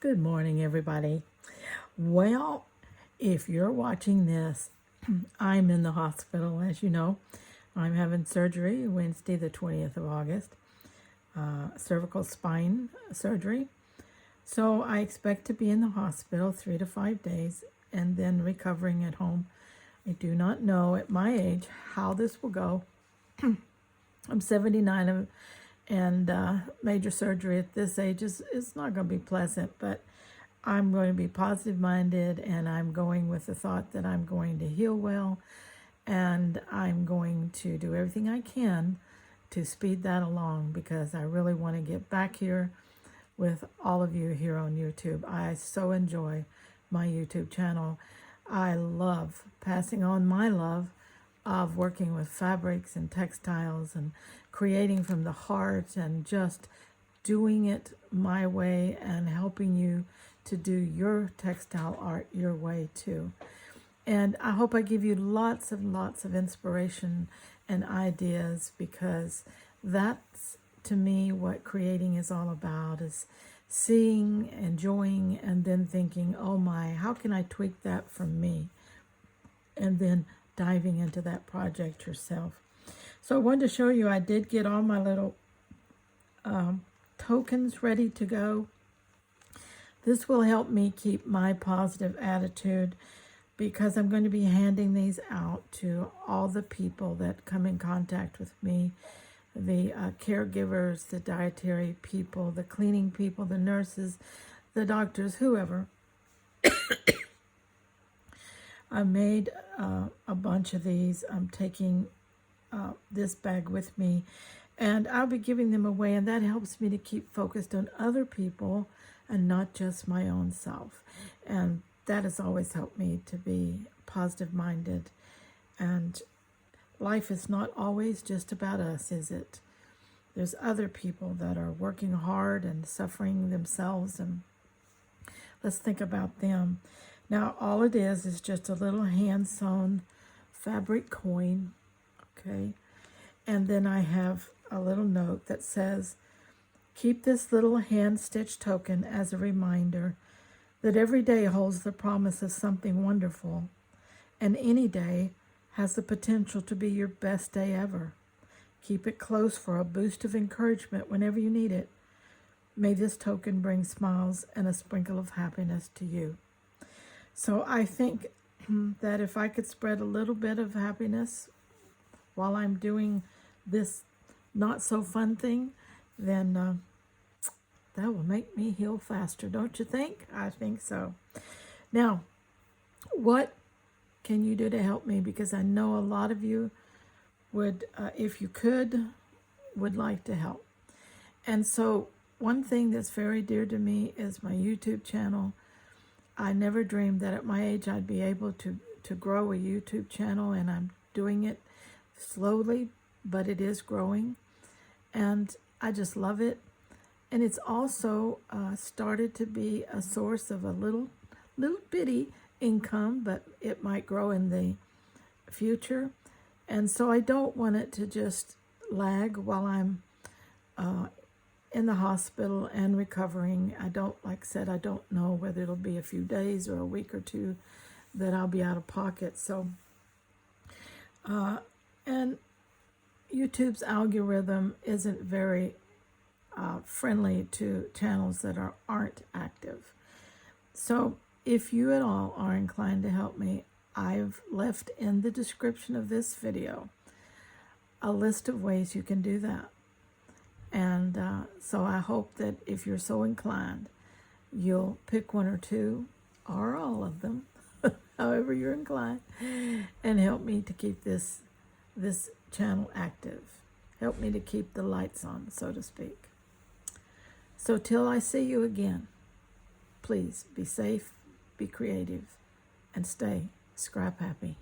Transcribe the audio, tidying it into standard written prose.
Good morning, everybody. Well, if you're watching this, I'm in the hospital, as you know. I'm having surgery Wednesday, the 20th of August, cervical spine surgery. So I expect to be in the hospital 3 to 5 days and then recovering at home. I do not know at my age how this will go. I'm 79 and major surgery at this age is not going to be pleasant, but I'm going to be positive minded, and I'm going with the thought that I'm going to heal well, and I'm going to do everything I can to speed that along, because I really want to get back here with all of you here on YouTube. I so enjoy my YouTube channel. I love passing on my love of working with fabrics and textiles and creating from the heart and just doing it my way and helping you to do your textile art your way too. And I hope I give you lots of inspiration and ideas, because that's to me what creating is all about, is seeing, enjoying, and then thinking, oh my, how can I tweak that for me? And then diving into that project yourself. So I wanted to show you, I did get all my little tokens ready to go. This will help me keep my positive attitude, because I'm going to be handing these out to all the people that come in contact with me, the caregivers, the dietary people, the cleaning people, the nurses, the doctors, whoever. I made a bunch of these. I'm taking this bag with me, and I'll be giving them away, and that helps me to keep focused on other people and not just my own self. And that has always helped me to be positive minded. And life is not always just about us, is it? There's other people that are working hard and suffering themselves, and let's think about them. Now, all it is just a little hand-sewn fabric coin, okay? And then I have a little note that says, keep this little hand-stitched token as a reminder that every day holds the promise of something wonderful, and any day has the potential to be your best day ever. Keep it close for a boost of encouragement whenever you need it. May this token bring smiles and a sprinkle of happiness to you. So I think that if I could spread a little bit of happiness while I'm doing this not so fun thing, then that will make me heal faster, don't you think? I think so. Now, what can you do to help me? Because I know a lot of you would, if you could, would like to help. And so one thing that's very dear to me is my YouTube channel. I never dreamed that at my age I'd be able to grow a YouTube channel, and I'm doing it slowly, but it is growing, and I just love it. And it's also started to be a source of a little bitty income, but it might grow in the future. And so I don't want it to just lag while I'm in the hospital and recovering. I don't, like I said, I don't know whether it'll be a few days or a week or two that I'll be out of pocket. So, and YouTube's algorithm isn't very friendly to channels that aren't active. So if you at all are inclined to help me, I've left in the description of this video a list of ways you can do that. And so I hope that if you're so inclined, you'll pick one or two or all of them, however you're inclined, and help me to keep this channel active. Help me to keep the lights on, so to speak. So till I see you again, please be safe, be creative, and stay scrap happy.